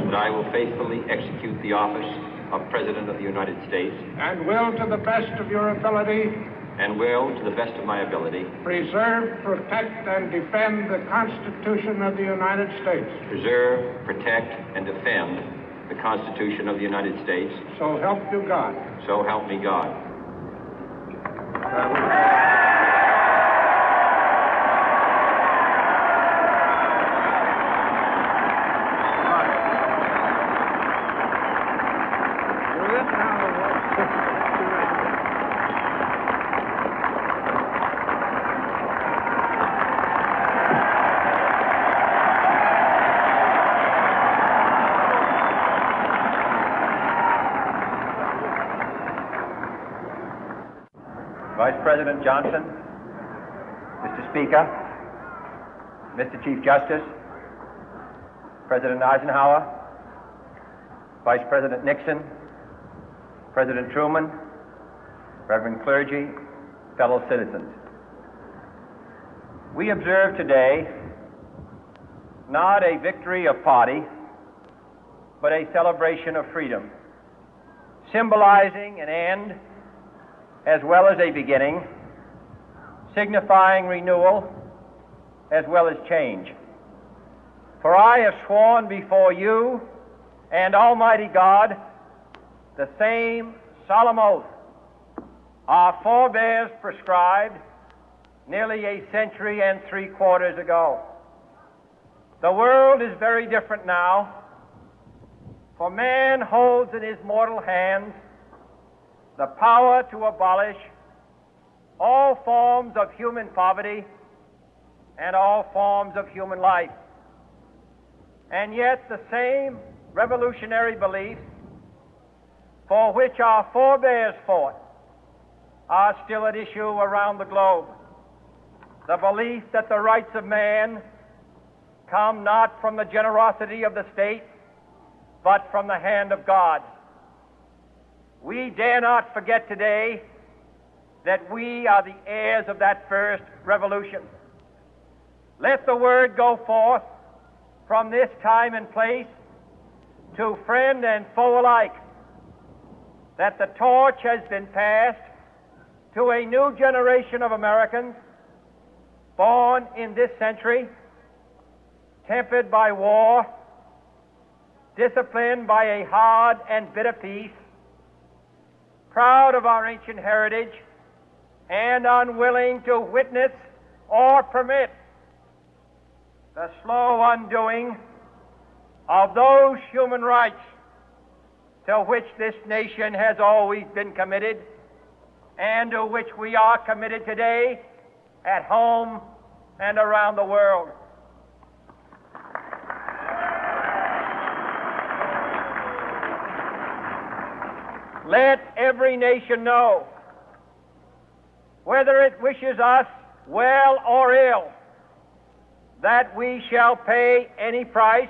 that I will faithfully execute the office of President of the United States and will, to the best of your ability, preserve, protect, and defend the Constitution of the United States. Preserve, protect, and defend the Constitution of the United States. So help you God. So help me God. Vice President Johnson, Mr. Speaker, Mr. Chief Justice, President Eisenhower, Vice President Nixon, President Truman, Reverend clergy, fellow citizens. We observe today not a victory of party, but a celebration of freedom, symbolizing an end as well as a beginning, signifying renewal as well as change. For I have sworn before you and Almighty God the same solemn oath our forebears prescribed nearly a century and 3/4 ago. The world is very different now, for man holds in his mortal hands the power to abolish all forms of human poverty and all forms of human life. And yet the same revolutionary beliefs for which our forebears fought are still at issue around the globe. The belief that the rights of man come not from the generosity of the state, but from the hand of God. We dare not forget today that we are the heirs of that first revolution. Let the word go forth from this time and place to friend and foe alike that the torch has been passed to a new generation of Americans born in this century, tempered by war, disciplined by a hard and bitter peace, proud of our ancient heritage, and unwilling to witness or permit the slow undoing of those human rights to which this nation has always been committed and to which we are committed today at home and around the world. Let every nation know, whether it wishes us well or ill, that we shall pay any price,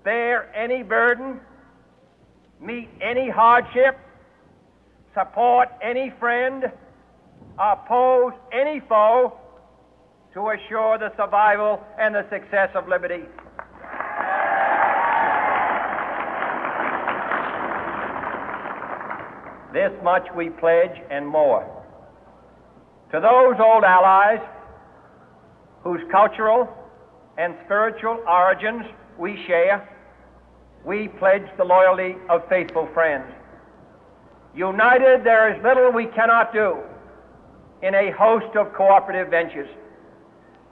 bear any burden, meet any hardship, support any friend, oppose any foe to assure the survival and the success of liberty. This much we pledge and more. To those old allies whose cultural and spiritual origins we share, we pledge the loyalty of faithful friends. United, there is little we cannot do in a host of cooperative ventures.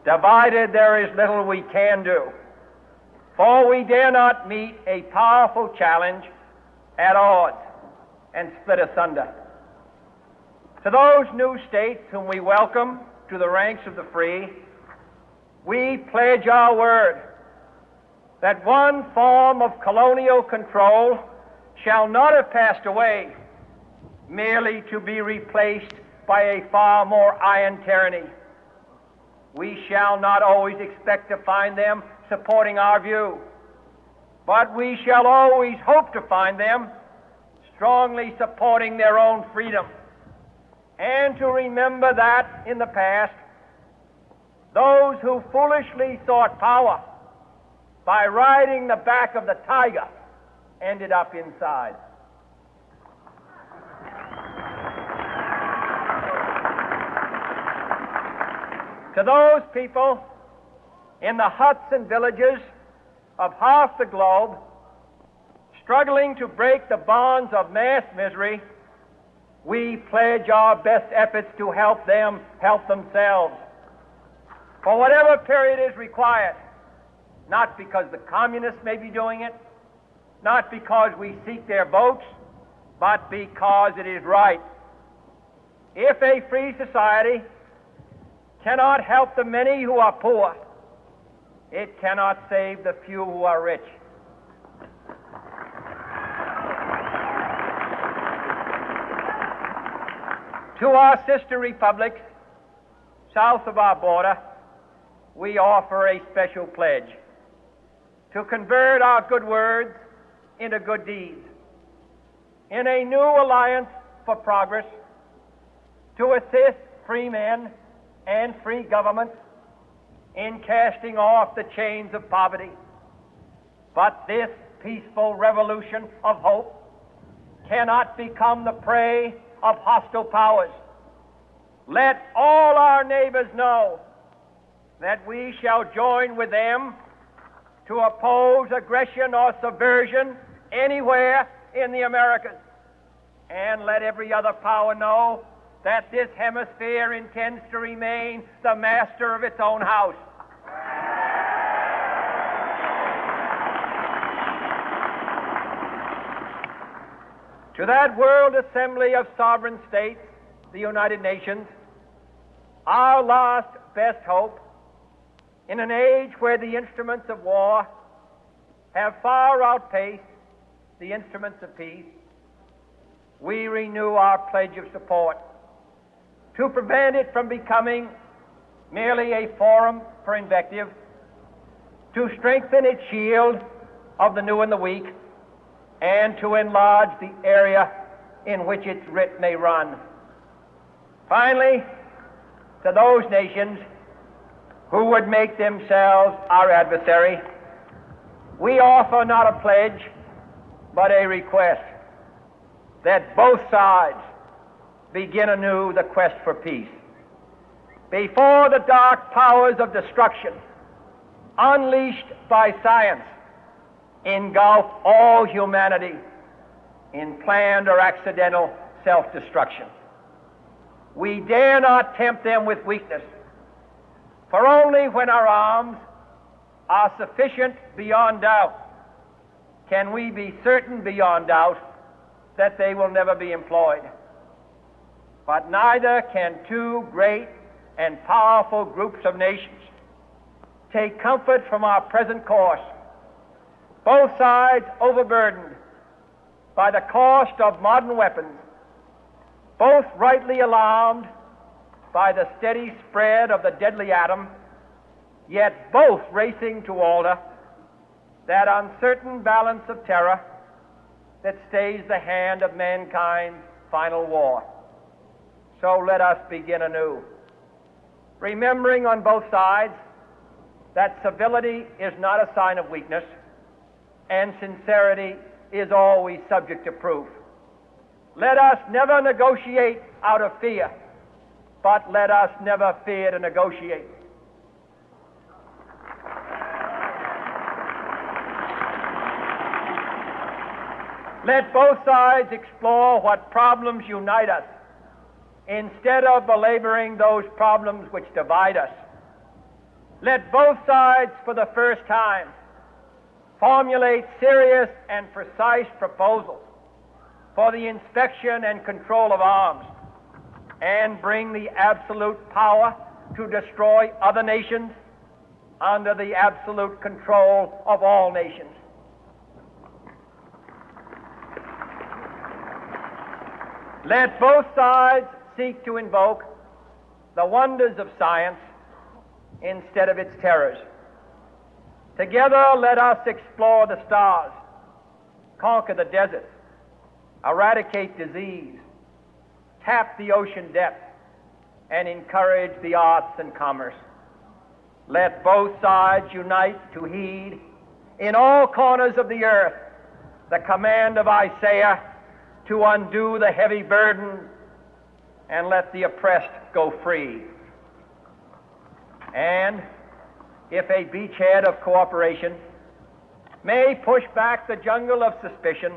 Divided, there is little we can do, for we dare not meet a powerful challenge at odds and split asunder. To those new states whom we welcome to the ranks of the free, we pledge our word that one form of colonial control shall not have passed away, merely to be replaced by a far more iron tyranny. We shall not always expect to find them supporting our view, but we shall always hope to find them strongly supporting their own freedom, and to remember that in the past, those who foolishly sought power by riding the back of the tiger, ended up inside. To those people in the huts and villages of half the globe struggling to break the bonds of mass misery, we pledge our best efforts to help them help themselves for whatever period is required, not because the communists may be doing it, not because we seek their votes, but because it is right. If a free society cannot help the many who are poor, it cannot save the few who are rich. To our sister republics south of our border, we offer a special pledge to convert our good words into good deeds, in a new alliance for progress, to assist free men and free governments in casting off the chains of poverty. But this peaceful revolution of hope cannot become the prey of hostile powers. Let all our neighbors know that we shall join with them to oppose aggression or subversion anywhere in the Americas. And let every other power know that this hemisphere intends to remain the master of its own house. To that World Assembly of Sovereign States, the United Nations, our last best hope, in an age where the instruments of war have far outpaced the instruments of peace, we renew our pledge of support to prevent it from becoming merely a forum for invective, to strengthen its shield of the new and the weak, and to enlarge the area in which its writ may run. Finally, to those nations who would make themselves our adversary, we offer not a pledge, but a request that both sides begin anew the quest for peace. Before the dark powers of destruction, unleashed by science, engulf all humanity in planned or accidental self-destruction, we dare not tempt them with weakness, for only when our arms are sufficient beyond doubt can we be certain beyond doubt that they will never be employed. But neither can two great and powerful groups of nations take comfort from our present course, both sides overburdened by the cost of modern weapons, both rightly alarmed by the steady spread of the deadly atom, yet both racing to alter that uncertain balance of terror that stays the hand of mankind's final war. So let us begin anew, remembering on both sides that civility is not a sign of weakness, and sincerity is always subject to proof. Let us never negotiate out of fear, but let us never fear to negotiate. Let both sides explore what problems unite us, instead of belaboring those problems which divide us. Let both sides, for the first time, formulate serious and precise proposals for the inspection and control of arms, and bring the absolute power to destroy other nations under the absolute control of all nations. Let both sides seek to invoke the wonders of science instead of its terrors. Together, let us explore the stars, conquer the deserts, eradicate disease, tap the ocean depths, and encourage the arts and commerce. Let both sides unite to heed in all corners of the earth the command of Isaiah to undo the heavy burden and let the oppressed go free. And if a beachhead of cooperation may push back the jungle of suspicion,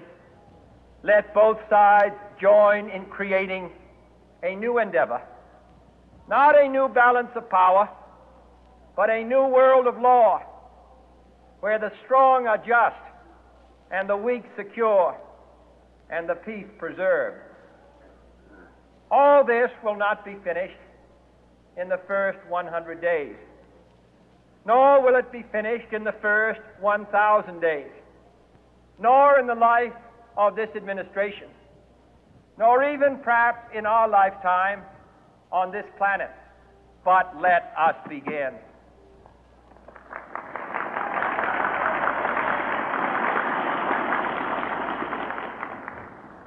let both sides join in creating a new endeavor, not a new balance of power, but a new world of law, where the strong are just and the weak secure and the peace preserved. All this will not be finished in the first 100 days, nor will it be finished in the first 1,000 days, nor in the life of this administration, nor even perhaps in our lifetime on this planet. But let us begin.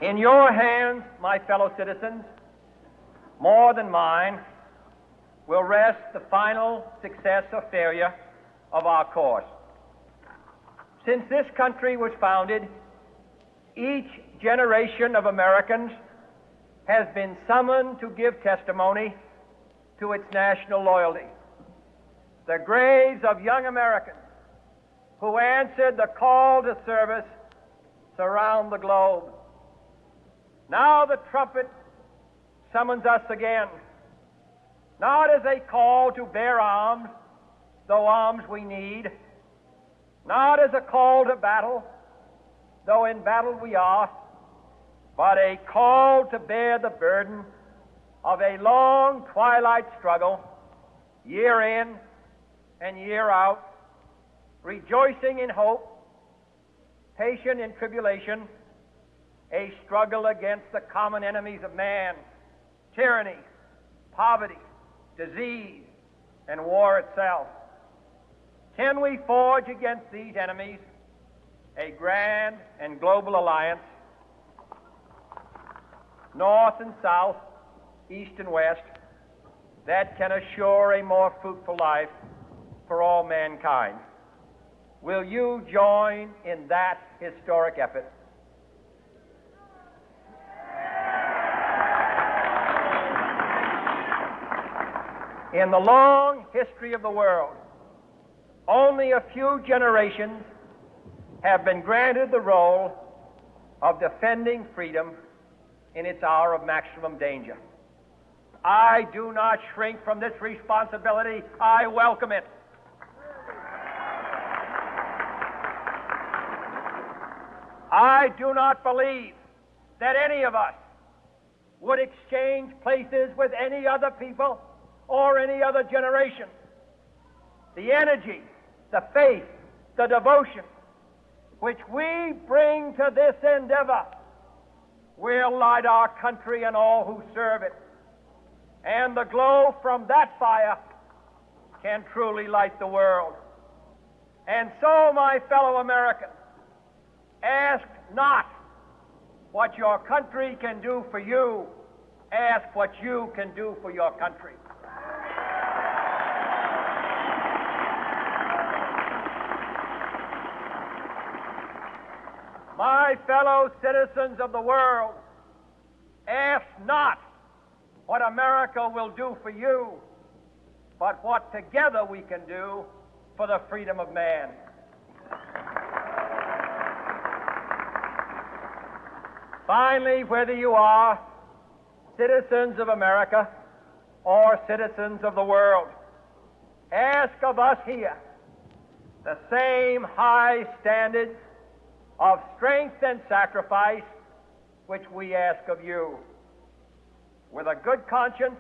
In your hands, my fellow citizens, more than mine, will rest the final success or failure of our course. Since this country was founded, each generation of Americans has been summoned to give testimony to its national loyalty. The graves of young Americans who answered the call to service surround the globe. Now the trumpet summons us again, not as a call to bear arms, though arms we need, not as a call to battle, though in battle we are, but a call to bear the burden of a long twilight struggle, year in and year out, rejoicing in hope, patient in tribulation, a struggle against the common enemies of man, tyranny, poverty, disease, and war itself. Can we forge against these enemies a grand and global alliance, north and south, east and west, that can assure a more fruitful life for all mankind? Will you join in that historic effort? In the long history of the world, only a few generations have been granted the role of defending freedom in its hour of maximum danger. I do not shrink from this responsibility. I welcome it. I do not believe that any of us would exchange places with any other people or any other generation. The energy, the faith, the devotion which we bring to this endeavor will light our country and all who serve it. And the glow from that fire can truly light the world. And so, my fellow Americans, ask not what your country can do for you. Ask what you can do for your country. My fellow citizens of the world, ask not what America will do for you, but what together we can do for the freedom of man. Finally, whether you are citizens of America or citizens of the world, ask of us here the same high standards of strength and sacrifice which we ask of you. With a good conscience